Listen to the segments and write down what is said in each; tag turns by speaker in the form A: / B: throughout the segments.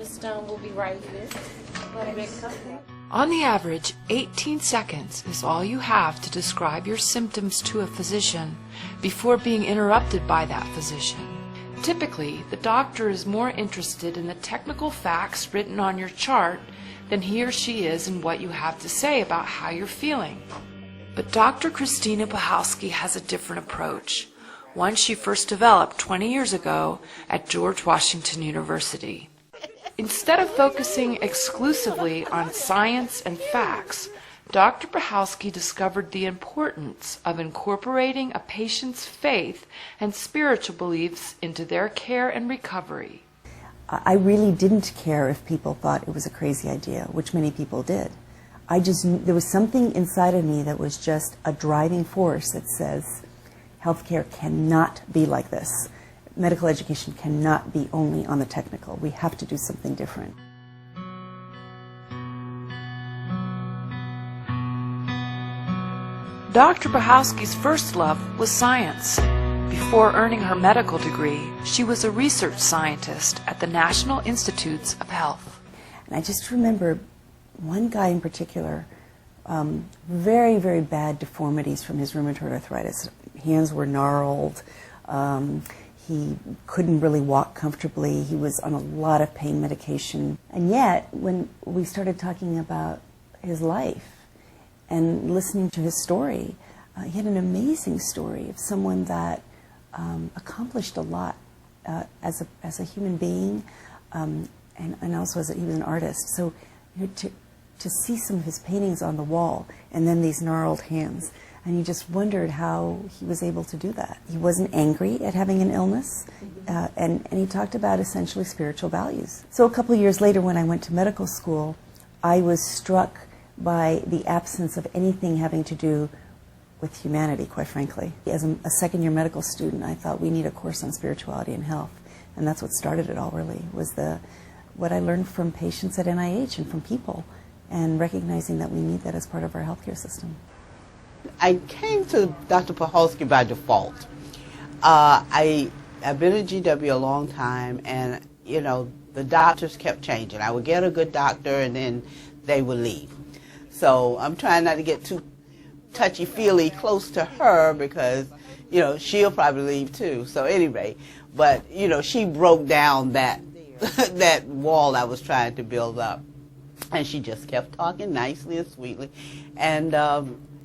A: Miss Stone will be right here.
B: On the average, 18 seconds is all you have to describe your symptoms to a physician before being interrupted by that physician. Typically, the doctor is more interested in the technical facts written on your chart than he or she is in what you have to say about how you're feeling. But Dr. Christina Puchalski has a different approach, one she first developed 20 years ago at George Washington University. Instead of focusing exclusively on science and facts, Dr. Puchalski discovered the importance of incorporating a patient's faith and spiritual beliefs into their care and recovery.
C: I really didn't care if people thought it was a crazy idea, which many people did. There was something inside of me that was just a driving force that says, healthcare cannot be like this. Medical education cannot be only on the technical. We have to do something different.
B: Dr. Puchalski's first love was science. Before earning her medical degree, she was a research scientist at the National Institutes of Health.
C: And I just remember one guy in particular, very, very bad deformities from his rheumatoid arthritis. Hands were gnarled. He couldn't really walk comfortably. He was on a lot of pain medication. And yet, when we started talking about his life and listening to his story, he had an amazing story of someone that accomplished a lot as a human being, and also he was an artist. So to see some of his paintings on the wall and then these gnarled hands, and you just wondered how he was able to do that. He wasn't angry at having an illness, and he talked about essentially spiritual values. So a couple of years later, when I went to medical school, I was struck by the absence of anything having to do with humanity, quite frankly. As a second-year medical student, I thought we need a course on spirituality and health, and that's what started it all, really, was what I learned from patients at NIH and from people, and recognizing that we need that as part of our healthcare system.
D: I came to Dr. Puchalski by default. I've been at GW a long time, and the doctors kept changing. I would get a good doctor, and then they would leave. So I'm trying not to get too touchy-feely close to her because she'll probably leave too. So anyway, but she broke down that that wall I was trying to build up, and she just kept talking nicely and sweetly, and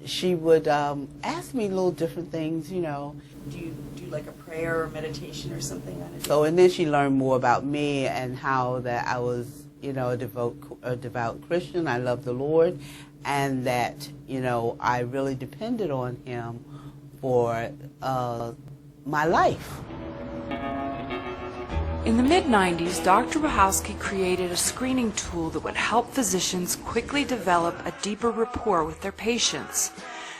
D: she would ask me little different things, Do you do like a prayer or meditation or something on it? So, and then she learned more about me and how that I was, a devout Christian. I love the Lord, and that, I really depended on Him for my life.
B: In the mid-90s, Dr. Puchalski created a screening tool that would help physicians quickly develop a deeper rapport with their patients.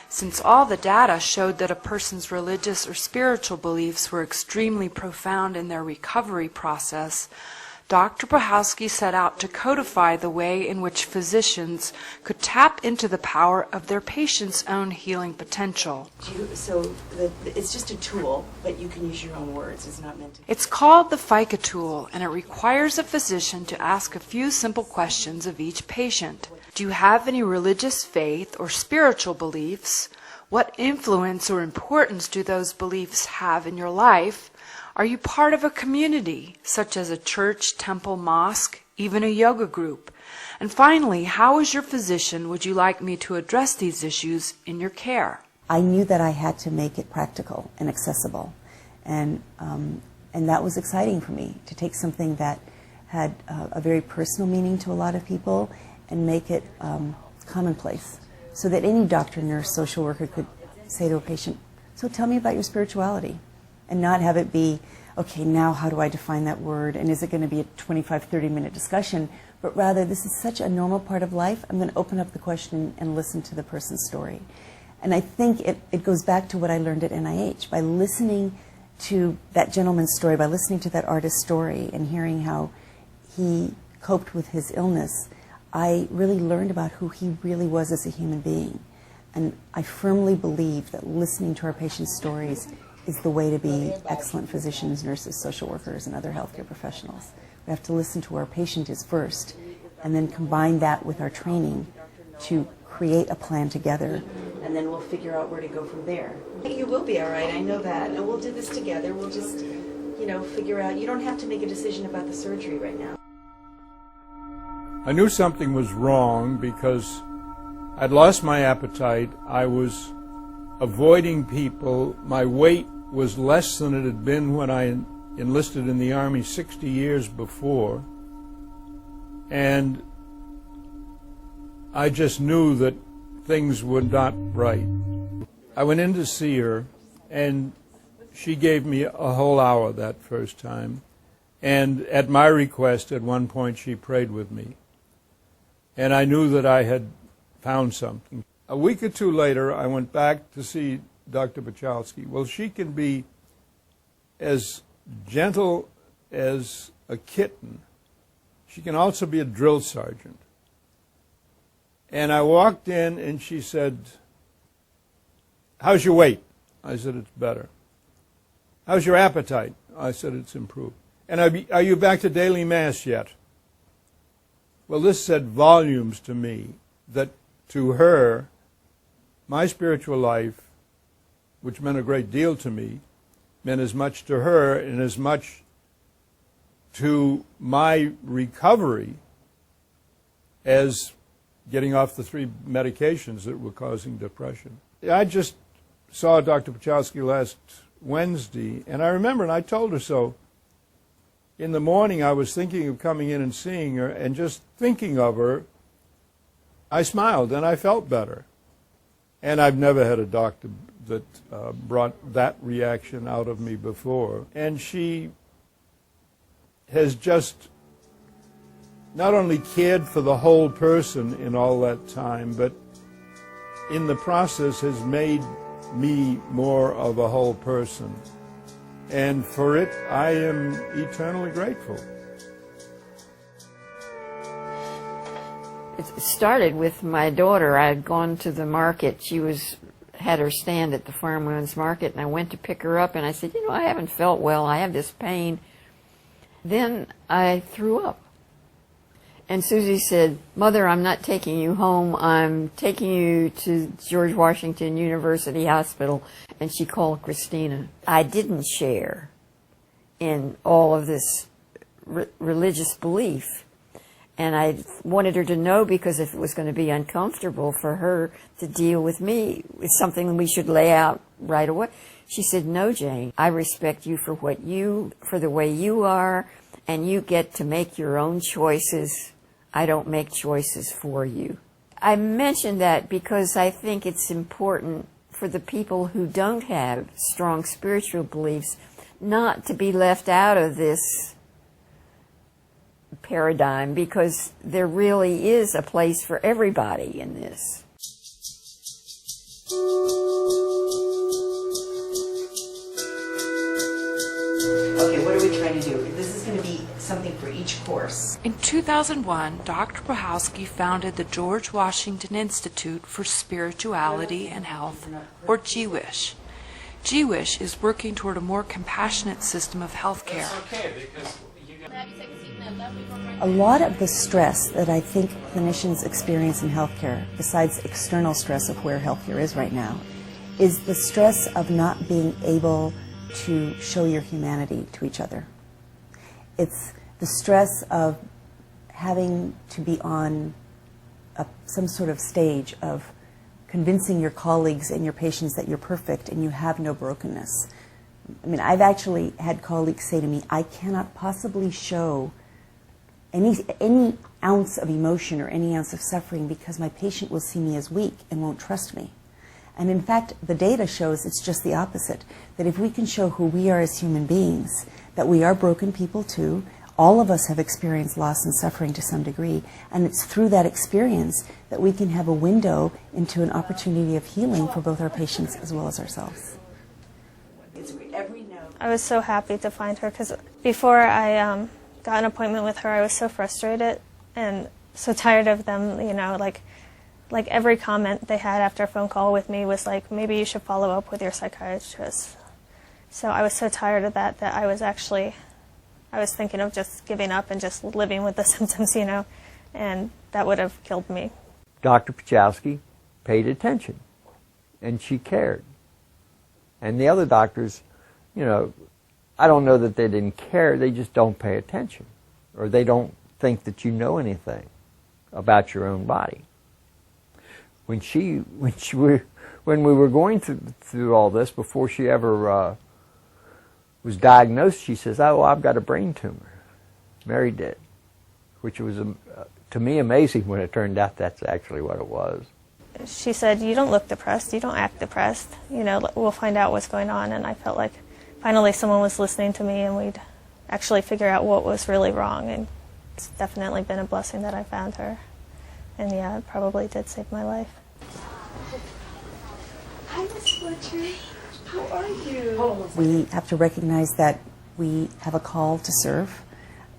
B: Since all the data showed that a person's religious or spiritual beliefs were extremely profound in their recovery process, Dr. Puchalski set out to codify the way in which physicians could tap into the power of their patient's own healing potential.
C: It's just a tool, but you can use your own words. It's not meant to.
B: It's called the FICA tool, and it requires a physician to ask a few simple questions of each patient. Do you have any religious faith or spiritual beliefs? What influence or importance do those beliefs have in your life? Are you part of a community, such as a church, temple, mosque, even a yoga group? And finally, how as your physician would you like me to address these issues in your care?
C: I knew that I had to make it practical and accessible, and that was exciting for me, to take something that had a very personal meaning to a lot of people and make it commonplace, so that any doctor, nurse, social worker could say to a patient, so tell me about your spirituality. And not have it be, okay, now how do I define that word, and is it going to be a 25, 30-minute discussion, but rather this is such a normal part of life, I'm going to open up the question and listen to the person's story. And I think it goes back to what I learned at NIH. By listening to that gentleman's story, by listening to that artist's story and hearing how he coped with his illness, I really learned about who he really was as a human being. And I firmly believe that listening to our patients' stories is the way to be excellent physicians, nurses, social workers, and other healthcare professionals. We have to listen to where our patient is first, and then combine that with our training to create a plan together. And then we'll figure out where to go from there. You will be all right, I know that. And we'll do this together. We'll just, figure out. You don't have to make a decision about the surgery right now.
A: I knew something was wrong because I'd lost my appetite. I was avoiding people. My weight was less than it had been when I enlisted in the Army 60 years before. And I just knew that things were not right. I went in to see her, and she gave me a whole hour that first time. And at my request, at one point, she prayed with me. And I knew that I had found something. A week or two later, I went back to see Dr. Puchalski. Well, she can be as gentle as a kitten. She can also be a drill sergeant. And I walked in, and she said, "How's your weight?" I said, "It's better." "How's your appetite?" I said, "It's improved." "And are you back to daily Mass yet?" Well, this said volumes to me, that to her, my spiritual life, which meant a great deal to me, meant as much to her and as much to my recovery as getting off the 3 medications that were causing depression. I just saw Dr. Puchalski last Wednesday, and I remember, and I told her so, in the morning I was thinking of coming in and seeing her, and just thinking of her, I smiled and I felt better. And I've never had a doctor that brought that reaction out of me before. And she has just not only cared for the whole person in all that time, but in the process has made me more of a whole person. And for it, I am eternally grateful.
E: It started with my daughter. I had gone to the market. She had her stand at the Farm Women's Market, and I went to pick her up, and I said, I haven't felt well. I have this pain. Then I threw up. And Susie said, "Mother, I'm not taking you home. I'm taking you to George Washington University Hospital." And she called Christina. I didn't share in all of this religious belief. And I wanted her to know, because if it was going to be uncomfortable for her to deal with me, it's something we should lay out right away. She said, "No, Jane, I respect you for for the way you are, and you get to make your own choices. I don't make choices for you." I mention that because I think it's important for the people who don't have strong spiritual beliefs not to be left out of this paradigm, because there really is a place for everybody in this.
C: Okay, what are we trying to do? This is going to be something for each course.
B: In 2001, Dr. Puchalski founded the George Washington Institute for Spirituality and Health, or GWISH. GWISH is working toward a more compassionate system of healthcare.
C: A lot of the stress that I think clinicians experience in healthcare, besides external stress of where healthcare is right now, is the stress of not being able to show your humanity to each other. It's the stress of having to be on some sort of stage of convincing your colleagues and your patients that you're perfect and you have no brokenness. I mean, I've actually had colleagues say to me, "I cannot possibly show any ounce of emotion or any ounce of suffering because my patient will see me as weak and won't trust me." And in fact, the data shows it's just the opposite, that if we can show who we are as human beings, that we are broken people too, all of us have experienced loss and suffering to some degree, and it's through that experience that we can have a window into an opportunity of healing for both our patients as well as ourselves.
F: I was so happy to find her, because before I got an appointment with her, I was so frustrated and so tired of them, like every comment they had after a phone call with me was like, "Maybe you should follow up with your psychiatrist." So I was so tired of that I was actually I was thinking of just giving up and just living with the symptoms, and that would have killed me.
G: Dr. Puchalski paid attention, and she cared. And the other doctors, I don't know that they didn't care, they just don't pay attention, or they don't think that you know anything about your own body. When we were going through all this, before she ever was diagnosed, she says, "Oh, I've got a brain tumor." Mary did, which was to me amazing when it turned out that's actually what it was.
F: She said, "You don't look depressed. You don't act depressed. We'll find out what's going on." And I felt like finally someone was listening to me, and we'd actually figure out what was really wrong. And it's definitely been a blessing that I found her. And yeah, it probably did save my life.
H: Hi, Miss Fletcher. How are you?
C: We have to recognize that we have a call to serve,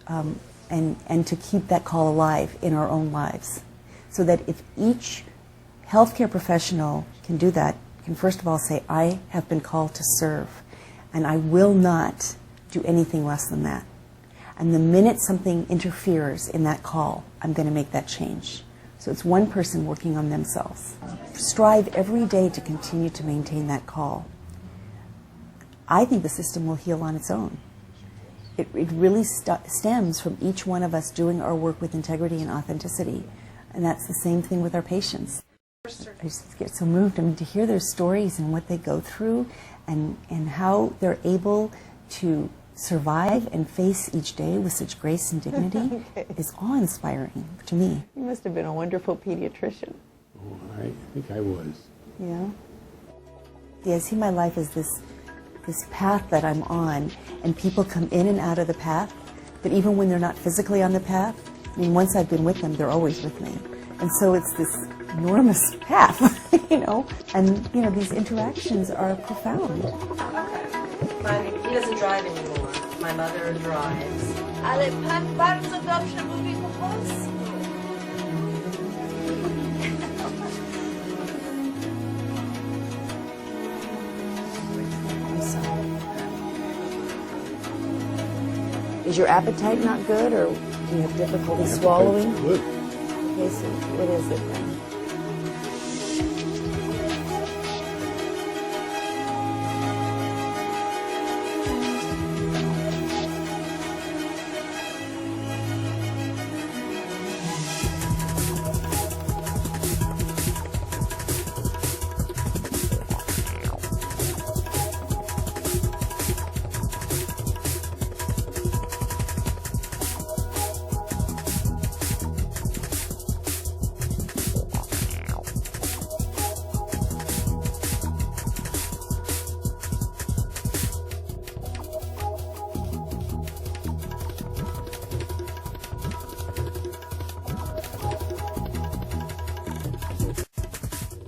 C: and to keep that call alive in our own lives. So that if each healthcare professional can do that, can first of all say, I have been called to serve, and I will not do anything less than that. And the minute something interferes in that call, I'm going to make that change. So it's one person working on themselves. Strive every day to continue to maintain that call. I think the system will heal on its own. It really stems from each one of us doing our work with integrity and authenticity. And that's the same thing with our patients. I just get so moved to hear their stories and what they go through, and how they're able to survive and face each day with such grace and dignity is awe-inspiring to me.
H: You must have been a wonderful pediatrician.
I: Oh, I think I was.
C: Yeah. I see my life as this path that I'm on, and people come in and out of the path, but even when they're not physically on the path, once I've been with them, they're always with me. And so it's this enormous path, and these interactions are profound.
J: He doesn't drive anymore. My mother drives.
H: Ale pan bardzo dobrze mówi po polsku.
C: Is your appetite not good, or do you have difficulty swallowing?
I: Good.
C: Okay, so what is it then?